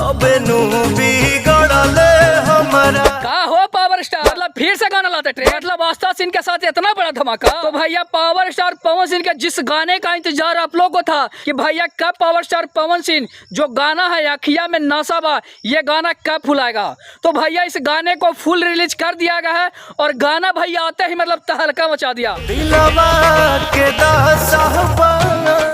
तबे नु बिगड़ले हमारा। का हो पावर स्टार, मतलब फिर से गाना लाते ट्रेन, मतलब आस्था सिंह के साथ इतना बड़ा धमाका। तो भैया पावर स्टार पवन सिंह के जिस गाने का इंतजार आप लोगों को था कि भैया कब पावर स्टार पवन सिंह जो गाना है अखिया में नशा बा, ये गाना कब फुलाएगा, तो भैया इस गाने को फुल रिलीज कर दिया गया है और गाना भैया आते ही मतलब तहलका मचा दिया। दिलवा के दासाबा।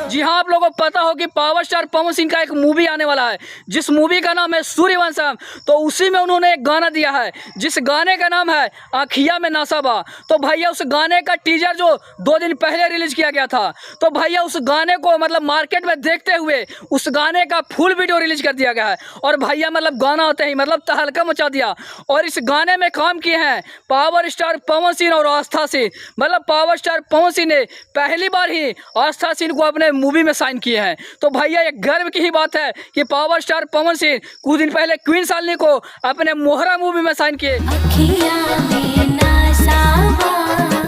जी हाँ, आप लोगों को पता हो कि पावर स्टार पवन सिंह का एक मूवी आने वाला है जिस मूवी का नाम है सूर्यवंशम। तो उसी में उन्होंने एक गाना दिया है जिस गाने का नाम है आखिया में नशा बा। तो भैया उस गाने का टीजर जो 2 दिन पहले रिलीज किया गया था, तो भैया उस गाने को मतलब मार्केट में देखते हुए उस गाने का फुल वीडियो रिलीज कर दिया गया है और भैया मतलब गाना आते ही मतलब तहलका मचा दिया। और इस गाने में काम किए हैं पावर स्टार पवन सिंह और आस्था सिंह। मतलब पावर स्टार पवन सिंह ने पहली बार ही आस्था सिंह को अपने मूवी में साइन किए हैं। तो भैया एक गर्व की ही बात है कि पावर स्टार पवन सिंह कुछ दिन पहले क्वीन शालिनी को अपने मोहरा मूवी में साइन किए।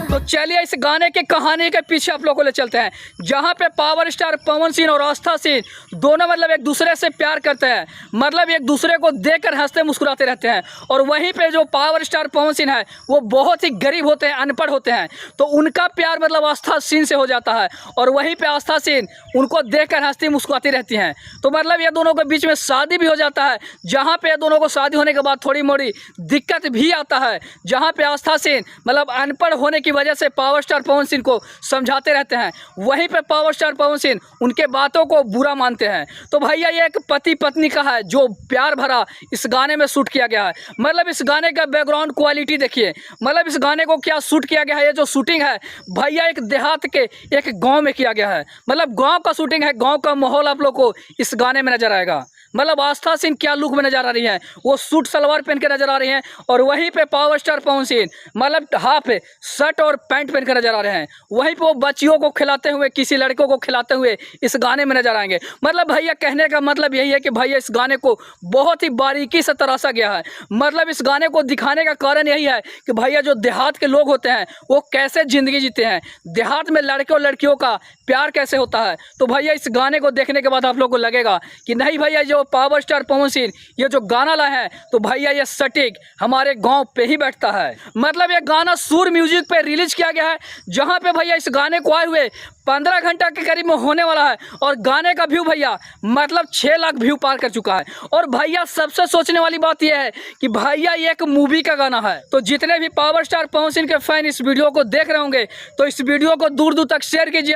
तो चलिए इस गाने के कहानी के पीछे आप लोगों को ले चलते हैं, जहां पे पावर स्टार पवन सिंह और आस्था सिंह दोनों मतलब एक दूसरे से प्यार करते हैं, मतलब एक दूसरे को देखकर हंसते मुस्कुराते रहते हैं। और वहीं पे जो पावर स्टार पवन सिंह है वो बहुत ही गरीब होते हैं, अनपढ़ होते हैं, तो उनका प्यार मतलब आस्था सिंह से हो जाता है और वहीं पे आस्था सिंह उनको देखकर हंसती मुस्कुराती रहती हैं। तो मतलब ये दोनों के बीच में शादी भी हो जाता है, जहाँ पे दोनों को शादी होने के बाद थोड़ी मोड़ी दिक्कत भी आता है, जहाँ पे आस्था सिंह मतलब अनपढ़ होने की वजह से पावर स्टार पवन सिंह को समझाते रहते हैं। वहीं पे पावर स्टार पवन सिंह उनके बातों को बुरा मानते हैं। तो भैया ये एक पति पत्नी का है जो प्यार भरा इस गाने में शूट किया गया है। मतलब इस गाने का बैकग्राउंड क्वालिटी देखिए, मतलब इस गाने को क्या शूट किया गया है। ये जो शूटिंग है भैया एक देहात के एक गाँव में किया गया है, मतलब गाँव का शूटिंग है, गाँव का माहौल आप लोग को इस गाने में नजर आएगा। मतलब आस्था सिंह क्या लुक में नजर आ रही है, वो सूट सलवार पहन के नजर आ रही हैं और वहीं पे पावर स्टार पवन सिंह मतलब हाफ शर्ट और पैंट पहन कर नजर आ रहे हैं। वहीं पे वो बच्चियों को खिलाते हुए, किसी लड़कों को खिलाते हुए इस गाने में नजर आएंगे। मतलब भैया कहने का मतलब यही है कि भैया इस गाने को बहुत ही बारीकी से तराशा गया है। मतलब इस गाने को दिखाने का कारण यही है कि भैया जो देहात के लोग होते हैं वो कैसे जिंदगी जीते हैं, देहात में लड़के और लड़कियों का प्यार कैसे होता है। तो भैया इस गाने को देखने के बाद आप लोग को लगेगा कि नहीं भैया जो पावर स्टार पवन सिंह ये जो गाना लाए हैं तो भैया ये सटीक हमारे गांव पे ही बैठता है। मतलब ये गाना सूर म्यूजिक पे रिलीज किया गया है, जहां पे भैया इस गाने को आए हुए 15 घंटा के करीब में होने वाला है और गाने का व्यू भैया मतलब 6 लाख व्यू पार कर चुका है। और भैया सबसे सोचने वाली बात यह है कि भैया ये एक मूवी का गाना है। तो जितने भी पावर स्टार पवन सिंह के फैन इस वीडियो को देख रहे होंगे तो इस वीडियो को दूर दूर तक शेयर कीजिए।